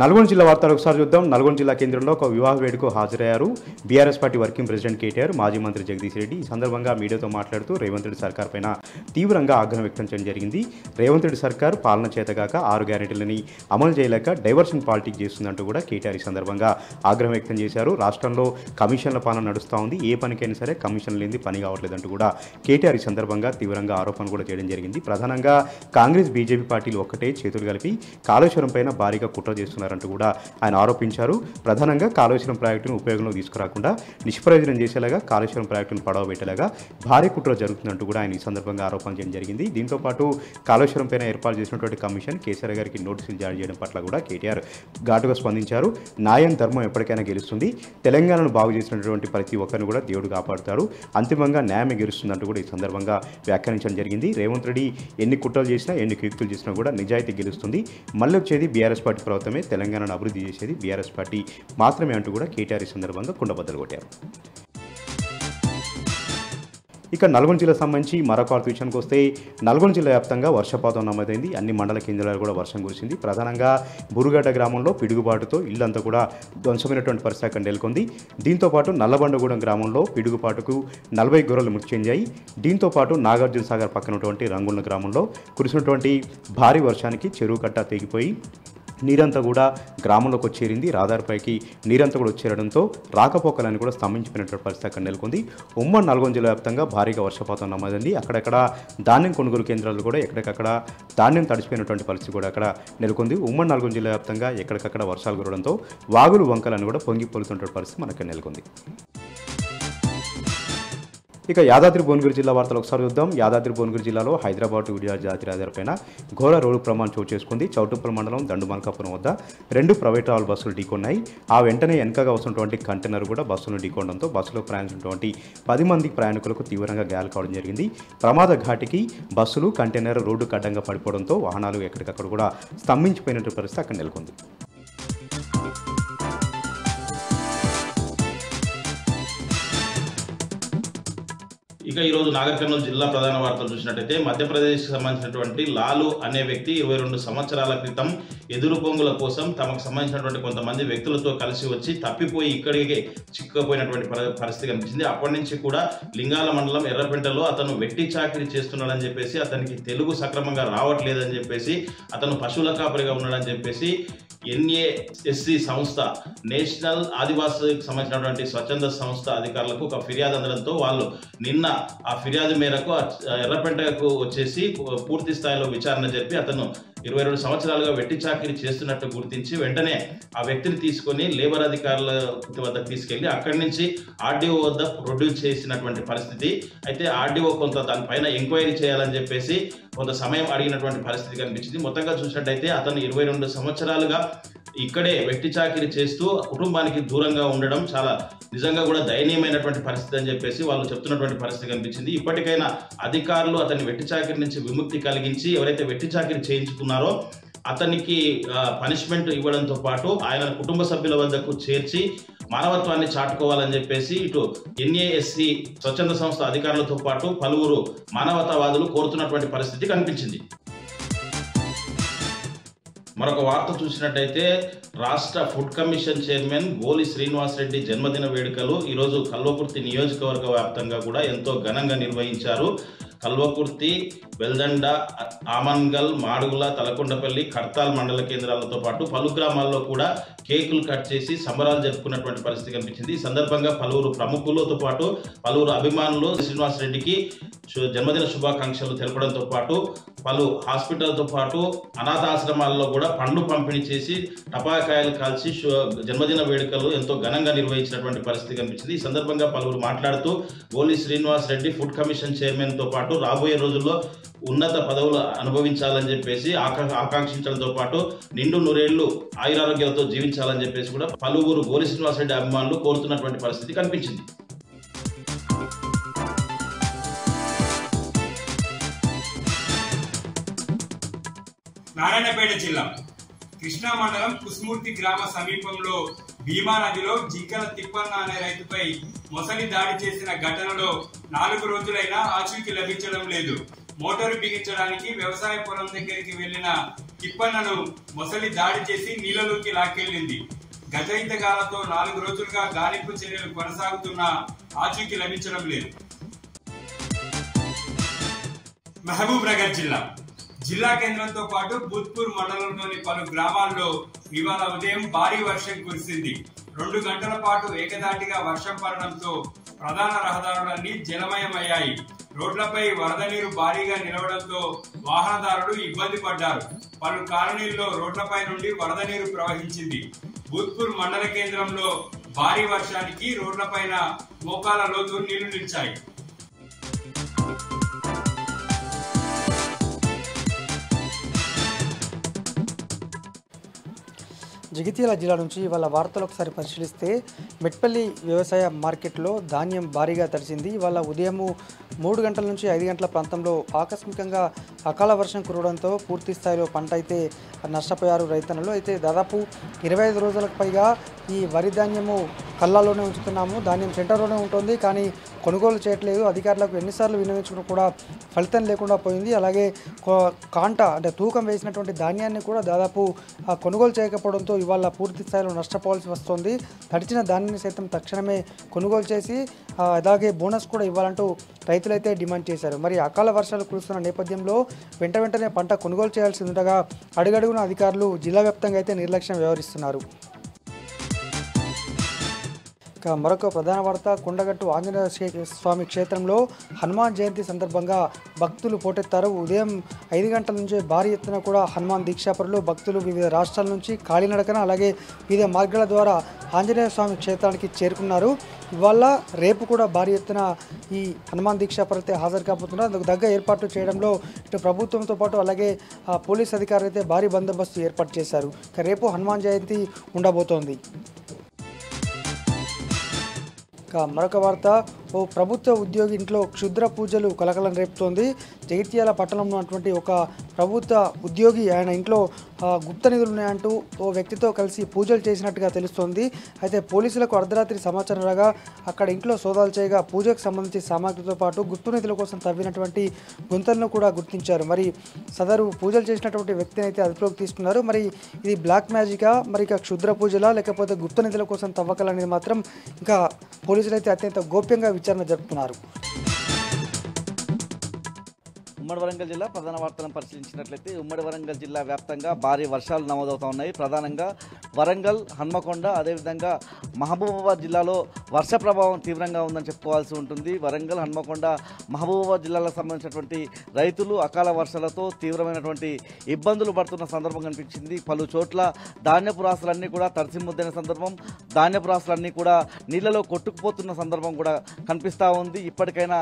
నల్గొండ జిల్లా వార్తలు ఒకసారి చూద్దాం. నల్గొండ జిల్లా కేంద్రంలో ఒక వివాహ వేడుకకు హాజరయ్యారు BRS party working president KTR, మాజీ మంత్రి జగదీష్ రెడ్డి. ఈ సందర్భంగా మీడియాతో మాట్లాడుతూ రేవంత్ రెడ్డి సర్కార్ పైన తీవ్రంగా ఆగ్రహం వ్యక్తం చేయడం జరిగింది. రేవంత్ రెడ్డి సర్కార్ పాలన చేతగాక 6 గ్యారెంటీలని అమలు చేయలేక డైవర్షన్ పాలిటిక్స్ చేస్తుందంటూ కూడా కేటీఆర్ ఈ సందర్భంగా ఆగ్రహం వ్యక్తం చేశారు. రాష్ట్రంలో కమిషన్ల పాలన నడుస్తూ ఉంది, ఏ పనికైనా సరే కమిషన్ లేని పని కావట్లేదంటూ కూడా కేటీఆర్ ఈ సందర్భంగా తీవ్రంగా ఆరోపణలు కూడా చేయడం జరిగింది. ప్రధానంగా కాంగ్రెస్ బీజేపీ పార్టీలు ఒక్కటే చేతులు కలిపి కాళేశ్వరం పైన భారీగా కుట్ర చేస్తున్నారంటూ కూడా ఆయన ఆరోపించారు. ప్రధానంగా కాళేశ్వరం ప్రాజెక్టును ఉపయోగంలో తీసుకురాకుండా నిష్ప్రయోజనం చేసేలాగా కాళేశ్వరం ప్రాజెక్టును పడవ పెట్టేలాగా భారీ కుట్ర జరుగుతుందంటూ కూడా ఆయన ఈ సందర్భంగా ఆరోపణ చేయడం జరిగింది. దీంతో పాటు కాళేశ్వరం పైన ఏర్పాటు చేసినటువంటి కమిషన్ కేసీఆర్ గారికి నోటీసులు జారీ చేయడం పట్ల కూడా కేటీఆర్ ఘాటుగా స్పందించారు. న్యాయం ధర్మం ఎప్పటికైనా గెలుస్తుంది, తెలంగాణను బాగు చేసినటువంటి ప్రతి ఒక్కరిని కూడా దేవుడు కాపాడుతాడు, అంతిమంగా న్యాయమే గెలుస్తుందంటూ కూడా ఈ సందర్భంగా వ్యాఖ్యానించడం జరిగింది. రేవంత్ రెడ్డి ఎన్ని కుట్రలు చేసినా ఎన్ని క్లిక్కులు చేసినా కూడా నిజాయితీ గెలుస్తుంది, మళ్ళీ వచ్చేది బీఆర్ఎస్ పార్టీ ప్రభుత్వమే, తెలంగాణను అభివృద్ధి చేసేది బీఆర్ఎస్ పార్టీ మాత్రమే అంటూ కూడా కేటీఆర్ ఈ సందర్భంగా కుండబద్దలు కొట్టారు. ఇక నల్గొండ జిల్లా సంబంధించి మరొక వార్త విషయానికి వస్తే నల్గొండ జిల్లా వ్యాప్తంగా వర్షపాతం నమోదైంది. అన్ని మండల కేంద్రాలు కూడా వర్షం కురిసింది. ప్రధానంగా బురుగడ్డ గ్రామంలో పిడుగుపాటుతో ఇల్లంతా కూడా ధ్వంసమైనటువంటి పరిస్థితి అక్కడ నెలకొంది. దీంతోపాటు నల్లబండగూడెం గ్రామంలో పిడుగుపాటుకు 40 గొర్రెలు మృతి చెందాయి. దీంతోపాటు నాగార్జున సాగర్ పక్కన ఉన్నటువంటి రంగుల గ్రామంలో కురిసినటువంటి భారీ వర్షానికి చెరువు కట్ట తెగిపోయి నీరంతా కూడా గ్రామంలోకి వచ్చేరింది. రహదారిపైకి నీరంతా కూడా వచ్చేయడంతో రాకపోకలని కూడా స్తంభించిపోయినటువంటి పరిస్థితి అక్కడ నెలకొంది. ఉమ్మడి నల్గొండ జిల్లా వ్యాప్తంగా భారీగా వర్షపాతం నమోదైంది. అక్కడక్కడ ధాన్యం కొనుగోలు కేంద్రాలు కూడా ఎక్కడికక్కడ ధాన్యం తడిచిపోయినటువంటి పరిస్థితి కూడా అక్కడ నెలకొంది. ఉమ్మడి నల్గొండ జిల్లా వ్యాప్తంగా ఎక్కడికక్కడ వర్షాలు కురవడంతో వాగులు వంకలను కూడా పొంగి పొలుతున్నటువంటి పరిస్థితి మనకు నెలకొంది. ఇక యాదాద్రి భువనగిరి జిల్లా వార్తలు ఒకసారి చూద్దాం. యాదాద్రి భువనగిరి జిల్లాలో హైదరాబాద్ విడియా జాతీయ రహదారిపైన ఘోర రోడ్డు ప్రమాదం చోటు చేసుకుంది. చౌటుప్పల్ మండలం దండుమల్కాపురం వద్ద 2 ప్రైవేట్ ట్రావెల్ బస్సులు ఢీకొన్నాయి. ఆ వెంటనే వెనకగా వస్తున్నటువంటి కంటైనర్ కూడా బస్సులను ఢీకొనడంతో బస్సులో ప్రయాణించినటువంటి 10 మంది ప్రయాణికులకు తీవ్రంగా గాయాలు కావడం జరిగింది. ప్రమాద ఘాటికి బస్సులు కంటైనర్ రోడ్డుకు అడ్డంగా పడిపోవడంతో వాహనాలు ఎక్కడికక్కడ కూడా స్తంభించిపోయినటువంటి పరిస్థితి అక్కడ నెలకొంది. ఇక ఈరోజు నాగర్ కర్నూలు జిల్లా ప్రధాన వార్తలు చూసినట్టయితే మధ్యప్రదేశ్కి సంబంధించినటువంటి లాలు అనే వ్యక్తి 22 సంవత్సరాల క్రితం ఎదురు పొంగుల కోసం తమకు సంబంధించినటువంటి కొంతమంది వ్యక్తులతో కలిసి వచ్చి తప్పిపోయి ఇక్కడికే చిక్కుపోయినటువంటి పరిస్థితి కనిపించింది. అప్పటి నుంచి కూడా లింగాల మండలం ఎర్రపెంటలో అతను వెట్టి చాకిరీ చేస్తున్నాడని చెప్పేసి, అతనికి తెలుగు సక్రమంగా రావట్లేదని చెప్పేసి, అతను పశువుల కాపరిగా ఉన్నాడని చెప్పేసి NASC సంస్థ, నేషనల్ ఆదివాసీకి సంబంధించినటువంటి స్వచ్ఛంద సంస్థ అధికారులకు ఒక ఫిర్యాదు అందడంతో వాళ్ళు నిన్న ఆ ఫిర్యాదు మేరకు ఎర్రపెంటకు వచ్చేసి పూర్తి స్థాయిలో విచారణ జరిపి అతను 22 సంవత్సరాలుగా వెట్టి చాకిరీ చేస్తున్నట్టు గుర్తించి వెంటనే ఆ వ్యక్తిని తీసుకొని లేబర్ అధికారుల వద్దకు తీసుకెళ్లి అక్కడి నుంచి RDO వద్ద ప్రొడ్యూస్ చేసినటువంటి పరిస్థితి. అయితే RDO కొంత దానిపైన ఎంక్వైరీ చేయాలని చెప్పేసి కొంత సమయం అడిగినటువంటి పరిస్థితి కనిపించింది. మొత్తంగా చూసినట్టయితే అతను 22 సంవత్సరాలుగా ఇక్కడే వెట్టి చాకిరీ చేస్తూ కుటుంబానికి దూరంగా ఉండడం చాలా నిజంగా కూడా దయనీయమైనటువంటి పరిస్థితి అని చెప్పేసి వాళ్ళు చెప్తున్నటువంటి పరిస్థితి కనిపించింది. ఇప్పటికైనా అధికారులు అతని వెట్టి చాకిరీ నుంచి విముక్తి కలిగించి ఎవరైతే వెట్టి చాకిరీ చేయించుకున్నారో అతనికి పనిష్మెంట్ ఇవ్వడంతో పాటు ఆయన కుటుంబ సభ్యుల వద్దకు చేర్చి మానవత్వాన్ని చాటుకోవాలని చెప్పేసి ఇటు NASC స్వచ్ఛంద సంస్థ అధికారులతో పాటు పలువురు మానవతావాదులు కోరుతున్నటువంటి పరిస్థితి కనిపించింది. మరొక వార్త చూసినట్టయితే రాష్ట్ర ఫుడ్ కమిషన్ చైర్మన్ గోలి శ్రీనివాస్ రెడ్డి జన్మదిన వేడుకలు ఈరోజు కల్వకుర్తి నియోజకవర్గ వ్యాప్తంగా కూడా ఎంతో ఘనంగా నిర్వహించారు. కల్వకుర్తి, వెల్దండ, ఆమన్గల్, మాడుగుల, తలకొండపల్లి, కర్తాల్ మండల కేంద్రాలతో పాటు పలు గ్రామాల్లో కూడా కేకులు కట్ చేసి సంబరాలు జరుపుకున్నటువంటి పరిస్థితి కనిపించింది. ఈ సందర్భంగా పలువురు ప్రముఖులతో పాటు పలువురు అభిమానులు శ్రీనివాస్ రెడ్డికి జన్మదిన శుభాకాంక్షలు తెలపడంతో పాటు పలు హాస్పిటల్తో పాటు అనాథాశ్రమాల్లో కూడా పండ్లు పంపిణీ చేసి టపాకాయలు కాల్చి జన్మదిన వేడుకలు ఎంతో ఘనంగా నిర్వహించినటువంటి పరిస్థితి కనిపించింది. ఈ సందర్భంగా పలువురు మాట్లాడుతూ గోలి Srinivas Reddy food commission chairman తో పాటు రాబోయే రోజుల్లో ఉన్నత పదవులు అనుభవించాలని చెప్పేసి ఆకాంక్షించడంతో పాటు నిండు నూరేళ్లు ఆయురారోగ్యాలతో జీవించాలని చెప్పేసి కూడా పలువురు గోలి శ్రీనివాస్ రెడ్డి అభిమానులు కోరుతున్నటువంటి పరిస్థితి కనిపించింది. నారాయణపేట జిల్లా కృష్ణా మండలం కుస్మూర్తి గ్రామ సమీపంలో భీమా నదిలో జింకల తిప్పన్న అనే రైతుపై మొసలి దాడి చేసిన ఘటనలో 4 రోజులైనా ఆచూకీ లభించడం లేదు. మోటారు బిగించడానికి వ్యవసాయ పొలం దగ్గరికి వెళ్లిన తిప్పన్నను మొసలి దాడి చేసి నీళ్లలోకి లాక్కెళ్లింది. గజ ఈతగాళ్లతో 4 రోజులుగా గాలింపు చర్యలు కొనసాగుతున్నా ఆచూకీ లభించడం లేదు. మహబూబ్ నగర్ జిల్లా కేంద్రంతో పాటు భూత్పూర్ మండలంలోని పలు గ్రామాల్లో ఇవాళ ఉదయం భారీ వర్షం కురిసింది. 2 గంటల పాటు ఏకధాటిగా వర్షం పడడంతో ప్రధాన రహదారులన్నీ జలమయమయ్యాయి. రోడ్లపై వరద నీరు భారీగా నిలవడంతో వాహనదారులు ఇబ్బంది పడ్డారు. పలు కాలనీల్లో రోడ్లపై నుండి వరద నీరు ప్రవహించింది. భూత్పూర్ మండల కేంద్రంలో భారీ వర్షానికి రోడ్లపైన మోకాల లోతు నీళ్లు నిలిచాయి. జగిత్యాల జిల్లా నుంచి ఇవాళ వార్తలు ఒకసారి పరిశీలిస్తే మెట్పల్లి వ్యవసాయ మార్కెట్లో ధాన్యం భారీగా తడిసింది. ఇవాళ ఉదయం 3 గంటల నుంచి 5 గంటల ప్రాంతంలో ఆకస్మికంగా అకాల వర్షం కురవడంతో పూర్తి స్థాయిలో పంట అయితే నష్టపోయారు రైతన్నలు. అయితే దాదాపు 25 రోజులకు పైగా ఈ వరి ధాన్యము కళ్ళలోనే ఉంచుతున్నాము, ధాన్యం సెంటర్లోనే ఉంటుంది, కానీ కొనుగోలు చేయట్లేదు. అధికారులకు ఎన్నిసార్లు విన్నవించుకున్నా కూడా ఫలితం లేకుండా పోయింది. అలాగే కాంట అంటే తూకం వేసినటువంటి ధాన్యాన్ని కూడా దాదాపు కొనుగోలు చేయకపోవడంతో ఇవాళ పూర్తి స్థాయిలో నష్టపోవాల్సి వస్తుంది. తడిచిన ధాన్యాన్ని సైతం తక్షణమే కొనుగోలు చేసి అలాగే బోనస్ కూడా ఇవ్వాలంటూ రైతులైతే డిమాండ్ చేశారు. మరి అకాల వర్షాలు కురుస్తున్న నేపథ్యంలో వెంటనే పంట కొనుగోలు చేయాల్సి ఉండగా అడుగడుగున అధికారులు జిల్లా వ్యాప్తంగా అయితే నిర్లక్ష్యం వ్యవహరిస్తున్నారు. మరొక ప్రధాన వార్త, కొండగట్టు ఆంజనేయ స్వామి క్షేత్రంలో హనుమాన్ జయంతి సందర్భంగా భక్తులు పోటెత్తారు. ఉదయం 5 గంటల నుంచే భారీ ఎత్తున కూడా హనుమాన్ దీక్షాపరులు భక్తులు వివిధ రాష్ట్రాల నుంచి కాలినడకన అలాగే వివిధ మార్గాల ద్వారా ఆంజనేయ స్వామి క్షేత్రానికి చేరుకున్నారు. ఇవాళ రేపు కూడా భారీ ఎత్తున ఈ హనుమాన్ దీక్షాపరులైతే హాజరు కాబోతున్నారు. అందుకు తగ్గ ఏర్పాట్లు చేయడంలో ఇటు ప్రభుత్వంతో పాటు అలాగే పోలీస్ అధికారులు అయితే భారీ బందోబస్తు ఏర్పాటు చేశారు. రేపు హనుమాన్ జయంతి ఉండబోతోంది. మరొక వార్త, ఓ ప్రభుత్వ ఉద్యోగి ఇంట్లో క్షుద్ర పూజలు కలకలం రేపుతోంది. జగిత్యాల పట్టణంలో ఉన్నటువంటి ఒక ప్రభుత్వ ఉద్యోగి ఆయన ఇంట్లో గుప్త నిధులు ఉన్నాయంటూ ఓ వ్యక్తితో కలిసి పూజలు చేసినట్టుగా తెలుస్తోంది. అయితే పోలీసులకు అర్ధరాత్రి సమాచారం రాగా అక్కడ ఇంట్లో సోదాలు చేయగా పూజకు సంబంధించి సామాగ్రితో పాటు గుప్త నిధుల కోసం తవ్వినటువంటి గుంతలను కూడా గుర్తించారు. మరి సదరు పూజలు చేసినటువంటి వ్యక్తిని అయితే అదుపులోకి తీసుకున్నారు. మరి ఇది బ్లాక్ మ్యాజికా, మరి ఇక క్షుద్ర పూజలా లేకపోతే గుప్త నిధుల కోసం తవ్వకాలనేది మాత్రం ఇంకా పోలీసులు అయితే అత్యంత గోప్యంగా విచారణ జరుపుతున్నారు. ఉమ్మడి వరంగల్ జిల్లా ప్రధాన వార్తలను పరిశీలించినట్లయితే ఉమ్మడి వరంగల్ జిల్లా వ్యాప్తంగా భారీ వర్షాలు నమోదవుతూ ఉన్నాయి. ప్రధానంగా వరంగల్, హన్మకొండ, అదేవిధంగా మహబూబాబాద్ జిల్లాలో వర్ష ప్రభావం తీవ్రంగా ఉందని చెప్పుకోవాల్సి ఉంటుంది. వరంగల్, హన్మకొండ, మహబూబాబాద్ జిల్లాలకు సంబంధించినటువంటి రైతులు అకాల వర్షాలతో తీవ్రమైనటువంటి ఇబ్బందులు పడుతున్న సందర్భం కనిపించింది. పలు చోట్ల ధాన్యపు రాసులన్నీ కూడా తడిసిముద్దైన సందర్భం, ధాన్యపు రాసులన్నీ కూడా నీళ్లలో కొట్టుకుపోతున్న సందర్భం కూడా కనిపిస్తూ ఉంది. ఇప్పటికైనా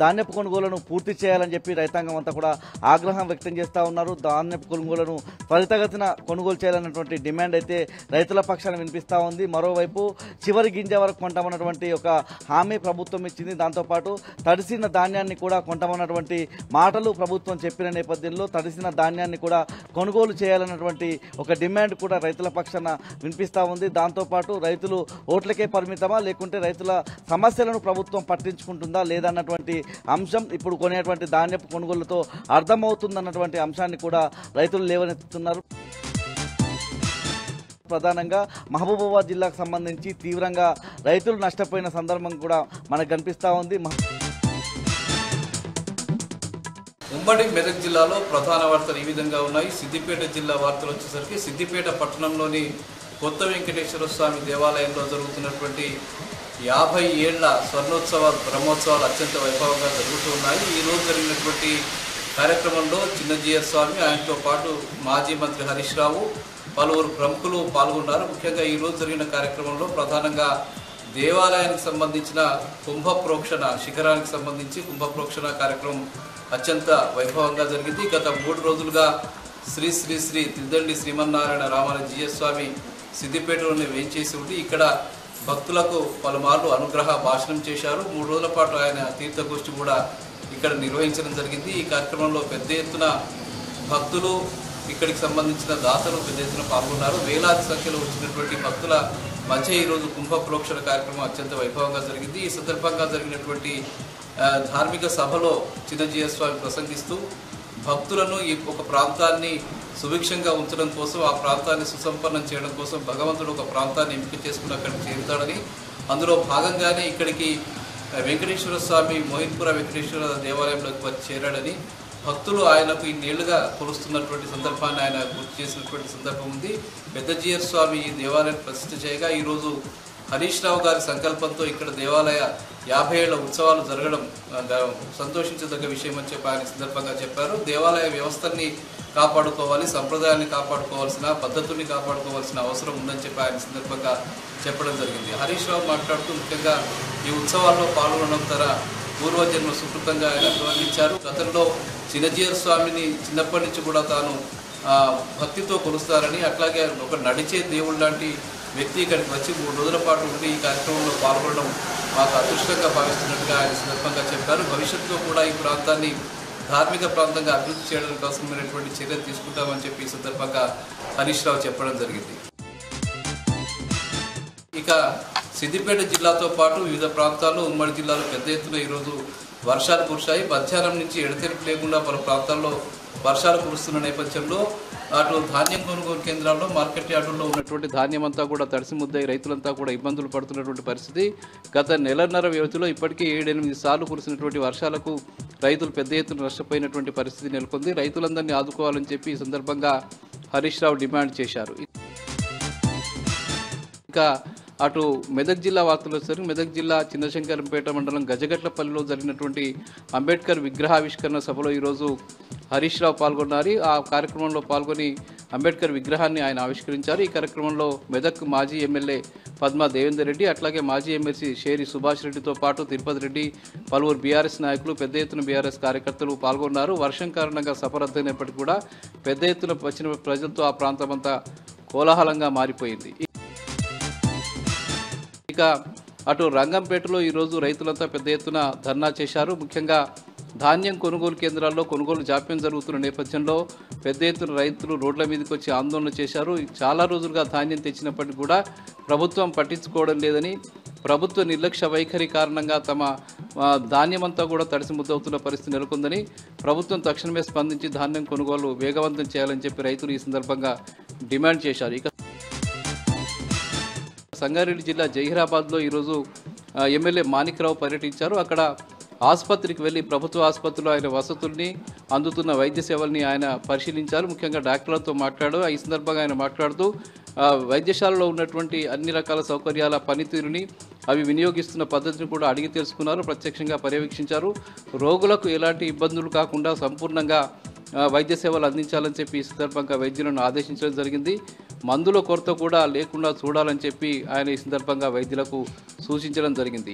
ధాన్యపు కొనుగోలును పూర్తి చేయాలని చెప్పి రైతాంగం అంతా కూడా ఆగ్రహం వ్యక్తం చేస్తూ ఉన్నారు. ధాన్యపు కొనుగోలును త్వరితగతిన కొనుగోలు చేయాలన్నటువంటి డిమాండ్ అయితే రైతుల పక్షాన వినిపిస్తూ ఉంది. మరోవైపు చివరి గింజ వరకు కొంటామన్నటువంటి ఒక హామీ ప్రభుత్వం ఇచ్చింది. దాంతోపాటు తడిసిన ధాన్యాన్ని కూడా కొంటామన్నటువంటి మాటలు ప్రభుత్వం చెప్పిన నేపథ్యంలో తడిసిన ధాన్యాన్ని కూడా కొనుగోలు చేయాలన్నటువంటి ఒక డిమాండ్ కూడా రైతుల పక్షాన వినిపిస్తూ ఉంది. దాంతోపాటు రైతులు ఓట్లకే పరిమితమా లేకుంటే రైతుల సమస్యలను ప్రభుత్వం పట్టించుకుంటుందా లేదన్నటువంటి అంశం ఇప్పుడు కొనేటువంటి ధాన్యపు కొనుగోలుతో అర్థమవుతుందన్నటువంటి అంశాన్ని కూడా రైతులు లేవనెత్తుతున్నారు. ప్రధానంగా మహబూబాబాద్ జిల్లాకు సంబంధించి తీవ్రంగా రైతులు నష్టపోయిన సందర్భం కూడా మనకు కనిపిస్తూ ఉంది. ఉమ్మడి మెదక్ జిల్లాలో ప్రధాన వార్తలు ఈ విధంగా ఉన్నాయి. సిద్దిపేట జిల్లా వార్తలు వచ్చేసరికి సిద్దిపేట పట్టణంలోని కొత్త వెంకటేశ్వర స్వామి దేవాలయంలో జరుగుతున్నటువంటి 50 ఏళ్ల స్వర్ణోత్సవ బ్రహ్మోత్సవాలు అత్యంత వైభవంగా జరుగుతూ ఉన్నాయి. ఈరోజు జరిగినటువంటి కార్యక్రమంలో చిన్నజీయర్ స్వామి, ఆయనతో పాటు మాజీ మంత్రి హరీష్ రావు, పలువురు ప్రముఖులు పాల్గొన్నారు. ముఖ్యంగా ఈరోజు జరిగిన కార్యక్రమంలో ప్రధానంగా దేవాలయానికి సంబంధించిన కుంభప్రోక్షణ శిఖరానికి సంబంధించి కుంభప్రోక్షణ కార్యక్రమం అత్యంత వైభవంగా జరిగింది. గత 3 రోజులుగా శ్రీ శ్రీ శ్రీ తిద్దండి శ్రీమన్నారాయణ రామాన జీయర్ స్వామి సిద్దిపేటలోనే వేంచేసి ఉండి ఇక్కడ భక్తులకు పలుమార్లు అనుగ్రహ భాషణం చేశారు. 3 రోజుల పాటు ఆయన తీర్థగోష్ఠి కూడా ఇక్కడ నిర్వహించడం జరిగింది. ఈ కార్యక్రమంలో పెద్ద ఎత్తున భక్తులు, ఇక్కడికి సంబంధించిన దాతలు పెద్ద ఎత్తున పాల్గొన్నారు. వేలాది సంఖ్యలో వచ్చినటువంటి భక్తుల మధ్య ఈరోజు కుంభప్రోక్షణ కార్యక్రమం అత్యంత వైభవంగా జరిగింది. ఈ సందర్భంగా జరిగినటువంటి ధార్మిక సభలో చిన్నజీయర్ స్వామి ప్రసంగిస్తూ భక్తులను ఈ ఒక ప్రాంతాన్ని సుభిక్షంగా ఉంచడం కోసం, ఆ ప్రాంతాన్ని సుసంపన్నం చేయడం కోసం భగవంతుడు ఒక ప్రాంతాన్ని ఎంపిక చేసుకుని అక్కడికి చేరుతాడని, అందులో భాగంగానే ఇక్కడికి వెంకటేశ్వర స్వామి మోహిన్పుర వెంకటేశ్వర దేవాలయంలోకి వచ్చి చేరాడని భక్తులు ఆయనకు ఇన్నేళ్లుగా కొలుస్తున్నటువంటి సందర్భాన్ని ఆయన గుర్తు చేసినటువంటి సందర్భం ఉంది. పెద్ద జీయర్ స్వామి ఈ దేవాలయం ప్రతిష్ఠ చేయగా ఈరోజు హరీష్ రావు గారి సంకల్పంతో ఇక్కడ దేవాలయ 50 ఏళ్ల ఉత్సవాలు జరగడం సంతోషించదగ్గ విషయం అని చెప్పి ఆయన సందర్భంగా చెప్పారు. దేవాలయ వ్యవస్థని కాపాడుకోవాలి, సంప్రదాయాన్ని కాపాడుకోవాల్సిన, పద్ధతుల్ని కాపాడుకోవాల్సిన అవసరం ఉందని చెప్పి ఆయన సందర్భంగా చెప్పడం జరిగింది. హరీష్ రావు మాట్లాడుతూ ముఖ్యంగా ఈ ఉత్సవాల్లో పాల్గొనడం తన పూర్వజన్మ సుకృతంగా ఆయన అభివర్ణించారు. గతంలో చిన్నజీయర్ స్వామిని చిన్నప్పటి నుంచి కూడా తాను భక్తితో కొలుస్తారని, అట్లాగే ఒక నడిచే దేవుడు లాంటి వ్యక్తి ఇక్కడికి వచ్చి 3 రోజుల పాటు ఉండి ఈ కార్యక్రమంలో పాల్గొనడం మాకు అదృష్టంగా భావిస్తున్నట్టుగా ఆయన సందర్భంగా చెప్పారు. భవిష్యత్తులో కూడా ఈ ప్రాంతాన్ని ధార్మిక ప్రాంతంగా అభివృద్ధి చేయడానికి అవసరమైనటువంటి చర్యలు తీసుకుంటామని చెప్పి ఈ సందర్భంగా హరీష్ రావు చెప్పడం జరిగింది. ఇక సిద్దిపేట జిల్లాతో పాటు వివిధ ప్రాంతాల్లో ఉమ్మడి జిల్లాలో పెద్ద ఎత్తున ఈరోజు వర్షాలు కురిశాయి. మధ్యాహ్నం నుంచి ఎడతెరిపి లేకుండా పలు ప్రాంతాల్లో వర్షాలు కురుస్తున్న నేపథ్యంలో అటు ధాన్యం కొనుగోలు కేంద్రాల్లో, మార్కెట్ యార్డుల్లో ఉన్నటువంటి ధాన్యం అంతా కూడా తడిసి ముద్దయి రైతులంతా కూడా ఇబ్బందులు పడుతున్నటువంటి పరిస్థితి. గత నెలన్నర వ్యవధిలో ఇప్పటికే 7-8 సార్లు కురిసినటువంటి వర్షాలకు రైతులు పెద్ద ఎత్తున నష్టపోయినటువంటి పరిస్థితి నెలకొంది. రైతులందరినీ ఆదుకోవాలని చెప్పి ఈ సందర్భంగా హరీష్ రావు డిమాండ్ చేశారు. ఇంకా అటు మెదక్ జిల్లా వార్తలు వచ్చేసరికి మెదక్ జిల్లా చిన్నశంకరంపేట మండలం గజగట్లపల్లిలో జరిగినటువంటి అంబేద్కర్ విగ్రహావిష్కరణ సభలో ఈరోజు హరీష్ రావు పాల్గొన్నారు. ఆ కార్యక్రమంలో పాల్గొని అంబేద్కర్ విగ్రహాన్ని ఆయన ఆవిష్కరించారు. ఈ కార్యక్రమంలో మెదక్ మాజీ ఎమ్మెల్యే పద్మా దేవేందర్ రెడ్డి, అట్లాగే మాజీ ఎమ్మెల్సీ షేరి సుభాష్ రెడ్డితో పాటు తిరుపతి రెడ్డి, పలువురు బీఆర్ఎస్ నాయకులు, పెద్ద ఎత్తున బీఆర్ఎస్ కార్యకర్తలు పాల్గొన్నారు. వర్షం కారణంగా సభ రద్దయినప్పటికీ కూడా పెద్ద ఎత్తున వచ్చిన ప్రజలతో ఆ ప్రాంతమంతా కోలాహలంగా మారిపోయింది. ఇక అటు రంగంపేటలో ఈరోజు రైతులంతా పెద్ద ఎత్తున ధర్నా చేశారు. ముఖ్యంగా ధాన్యం కొనుగోలు కేంద్రాల్లో కొనుగోలు జాప్యం జరుగుతున్న నేపథ్యంలో పెద్ద ఎత్తున రైతులు రోడ్ల మీదకి వచ్చి ఆందోళన చేశారు. చాలా రోజులుగా ధాన్యం తెచ్చినప్పటికీ కూడా ప్రభుత్వం పట్టించుకోవడం లేదని, ప్రభుత్వ నిర్లక్ష్య వైఖరి కారణంగా తమ ధాన్యమంతా కూడా తడిసి ముద్దవుతున్న పరిస్థితి నెలకొందని, ప్రభుత్వం తక్షణమే స్పందించి ధాన్యం కొనుగోలు వేగవంతం చేయాలని చెప్పి రైతులు ఈ సందర్భంగా డిమాండ్ చేశారు. ఇక సంగారెడ్డి జిల్లా జహీరాబాద్లో ఈరోజు ఎమ్మెల్యే మాణిక్రావు పర్యటించారు. అక్కడ ఆసుపత్రికి వెళ్లి ప్రభుత్వ ఆసుపత్రిలో ఆయన వసతుల్ని, అందుతున్న వైద్య సేవల్ని ఆయన పరిశీలించారు. ముఖ్యంగా డాక్టర్లతో మాట్లాడారు. ఈ సందర్భంగా ఆయన మాట్లాడుతూ వైద్యశాలలో ఉన్నటువంటి అన్ని రకాల సౌకర్యాల పనితీరుని, అవి వినియోగిస్తున్న పద్ధతిని కూడా అడిగి తెలుసుకున్నారు, ప్రత్యక్షంగా పర్యవేక్షించారు. రోగులకు ఎలాంటి ఇబ్బందులు కాకుండా సంపూర్ణంగా వైద్య సేవలు అందించాలని చెప్పి ఈ సందర్భంగా వైద్యులను ఆదేశించడం జరిగింది. మందుల కొరత కూడా లేకుండా చూడాలని చెప్పి ఆయన ఈ సందర్భంగా వైద్యులకు సూచించడం జరిగింది.